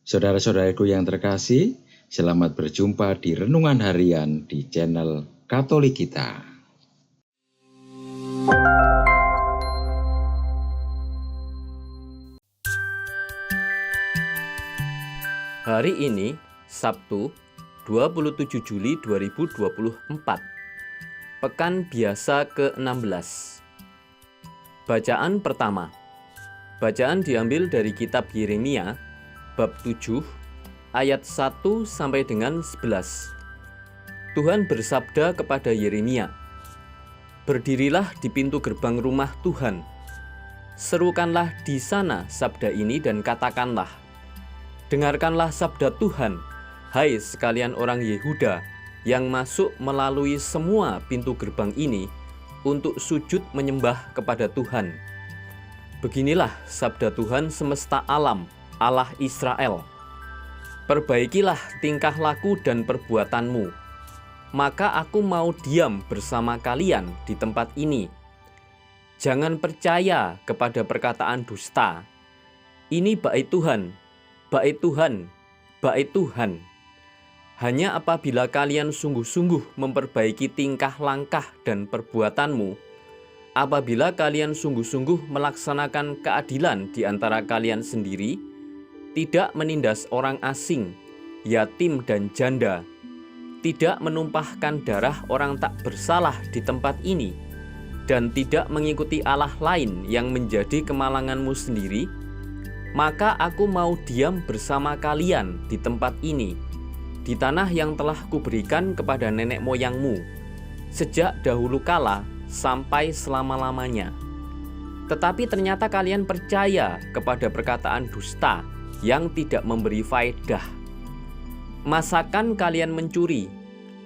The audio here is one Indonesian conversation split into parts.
Saudara-saudaraku yang terkasih, selamat berjumpa di Renungan Harian di channel Katolik kita. Hari ini, Sabtu, 27 Juli 2024, Pekan Biasa ke-16. Bacaan pertama. Bacaan diambil dari kitab Yeremia, bab 7, ayat 1 sampai dengan 11. Tuhan bersabda kepada Yeremia, "Berdirilah di pintu gerbang rumah Tuhan. Serukanlah di sana sabda ini dan katakanlah, dengarkanlah sabda Tuhan, hai sekalian orang Yehuda yang masuk melalui semua pintu gerbang ini untuk sujud menyembah kepada Tuhan. Beginilah sabda Tuhan semesta alam, Allah Israel. Perbaikilah tingkah laku dan perbuatanmu, maka aku mau diam bersama kalian di tempat ini. Jangan percaya kepada perkataan dusta. Ini bait Tuhan, bait Tuhan, bait Tuhan. Hanya apabila kalian sungguh-sungguh memperbaiki tingkah langkah dan perbuatanmu, apabila kalian sungguh-sungguh melaksanakan keadilan di antara kalian sendiri, tidak menindas orang asing, yatim dan janda, tidak menumpahkan darah orang tak bersalah di tempat ini, dan tidak mengikuti Allah lain yang menjadi kemalanganmu sendiri, maka aku mau diam bersama kalian di tempat ini, di tanah yang telah kuberikan kepada nenek moyangmu, sejak dahulu kala sampai selama-lamanya. Tetapi ternyata kalian percaya kepada perkataan dusta yang tidak memberi faedah. Masakan kalian mencuri,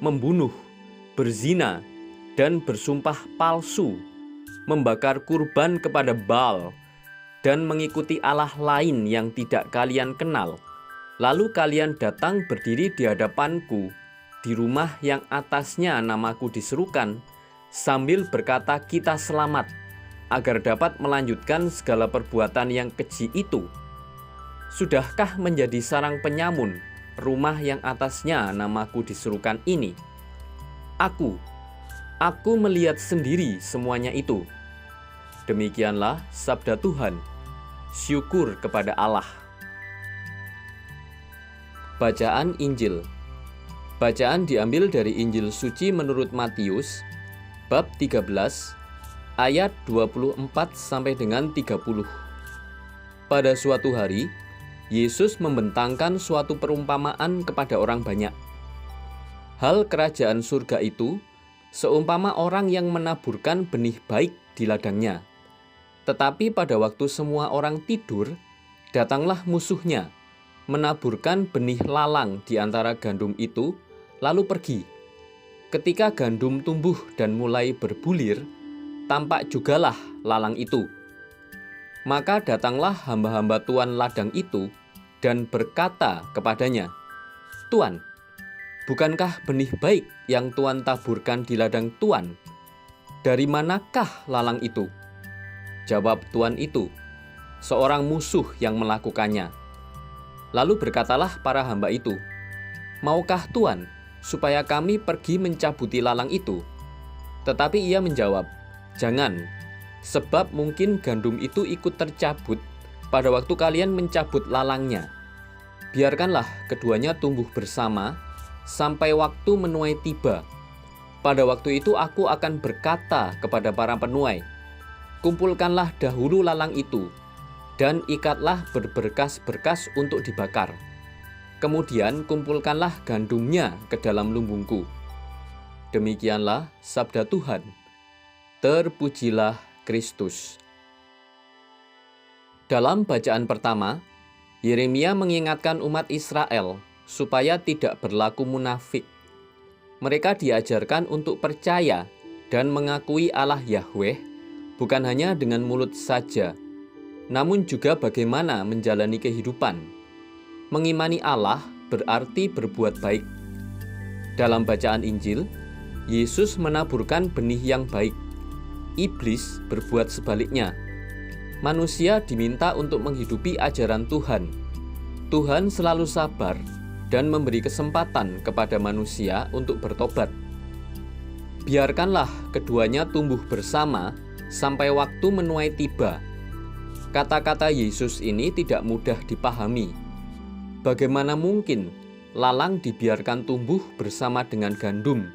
membunuh, berzina, dan bersumpah palsu, membakar kurban kepada Baal, dan mengikuti Allah lain yang tidak kalian kenal. Lalu kalian datang berdiri di hadapanku, di rumah yang atasnya namaku diserukan, sambil berkata, kita selamat, agar dapat melanjutkan segala perbuatan yang keji itu. Sudahkah menjadi sarang penyamun rumah yang atasnya namaku diserukan ini? Aku melihat sendiri semuanya itu. Demikianlah sabda Tuhan. Syukur kepada Allah." Bacaan Injil. Bacaan diambil dari Injil suci menurut Matius, bab 13, ayat 24 sampai dengan 30. Pada suatu hari, Yesus membentangkan suatu perumpamaan kepada orang banyak. Hal kerajaan surga itu seumpama orang yang menaburkan benih baik di ladangnya. Tetapi pada waktu semua orang tidur, datanglah musuhnya, menaburkan benih lalang di antara gandum itu, lalu pergi. Ketika gandum tumbuh dan mulai berbulir, tampak jugalah lalang itu. Maka datanglah hamba-hamba tuan ladang itu dan berkata kepadanya, "Tuan, bukankah benih baik yang tuan taburkan di ladang tuan? Dari manakah lalang itu?" Jawab tuan itu, "Seorang musuh yang melakukannya." Lalu berkatalah para hamba itu, "Maukah tuan supaya kami pergi mencabuti lalang itu?" Tetapi ia menjawab, "Jangan, sebab mungkin gandum itu ikut tercabut pada waktu kalian mencabut lalangnya. Biarkanlah keduanya tumbuh bersama sampai waktu menuai tiba. Pada waktu itu aku akan berkata kepada para penuai, kumpulkanlah dahulu lalang itu, dan ikatlah berberkas-berkas untuk dibakar. Kemudian kumpulkanlah gandumnya ke dalam lumbungku." Demikianlah sabda Tuhan. Terpujilah Kristus. Dalam bacaan pertama, Yeremia mengingatkan umat Israel supaya tidak berlaku munafik. Mereka diajarkan untuk percaya dan mengakui Allah Yahweh bukan hanya dengan mulut saja, namun juga bagaimana menjalani kehidupan. Mengimani Allah berarti berbuat baik. Dalam bacaan Injil, Yesus menaburkan benih yang baik. Iblis berbuat sebaliknya. Manusia diminta untuk menghidupi ajaran Tuhan. Tuhan selalu sabar dan memberi kesempatan kepada manusia untuk bertobat. Biarkanlah keduanya tumbuh bersama sampai waktu menuai tiba. Kata-kata Yesus ini tidak mudah dipahami. Bagaimana mungkin lalang dibiarkan tumbuh bersama dengan gandum?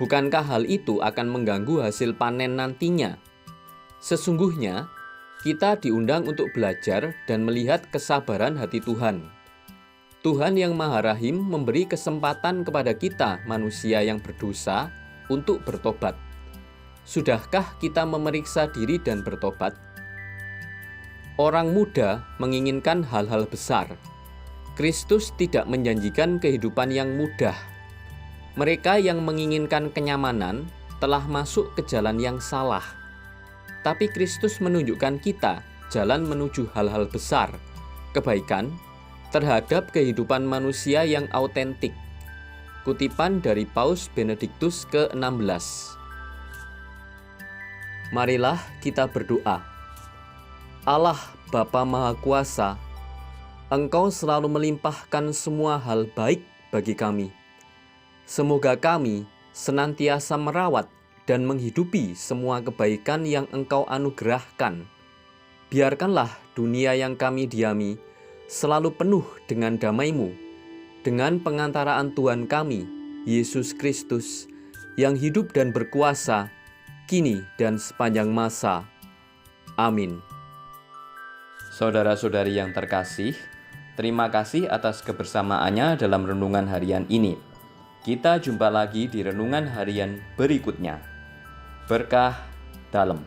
Bukankah hal itu akan mengganggu hasil panen nantinya? Sesungguhnya, kita diundang untuk belajar dan melihat kesabaran hati Tuhan. Tuhan yang Maha Rahim memberi kesempatan kepada kita, manusia yang berdosa, untuk bertobat. Sudahkah kita memeriksa diri dan bertobat? Orang muda menginginkan hal-hal besar. Kristus tidak menjanjikan kehidupan yang mudah. Mereka yang menginginkan kenyamanan telah masuk ke jalan yang salah. Tapi Kristus menunjukkan kita jalan menuju hal-hal besar, kebaikan, terhadap kehidupan manusia yang autentik. Kutipan dari Paus Benediktus ke-16. Marilah kita berdoa. Allah Bapa Maha Kuasa, Engkau selalu melimpahkan semua hal baik bagi kami. Semoga kami senantiasa merawat dan menghidupi semua kebaikan yang Engkau anugerahkan. Biarkanlah dunia yang kami diami selalu penuh dengan damai-Mu, dengan pengantaraan Tuhan kami, Yesus Kristus, yang hidup dan berkuasa, kini dan sepanjang masa. Amin. Saudara-saudari yang terkasih, terima kasih atas kebersamaannya dalam renungan harian ini. Kita jumpa lagi di renungan harian berikutnya. Berkah dalam.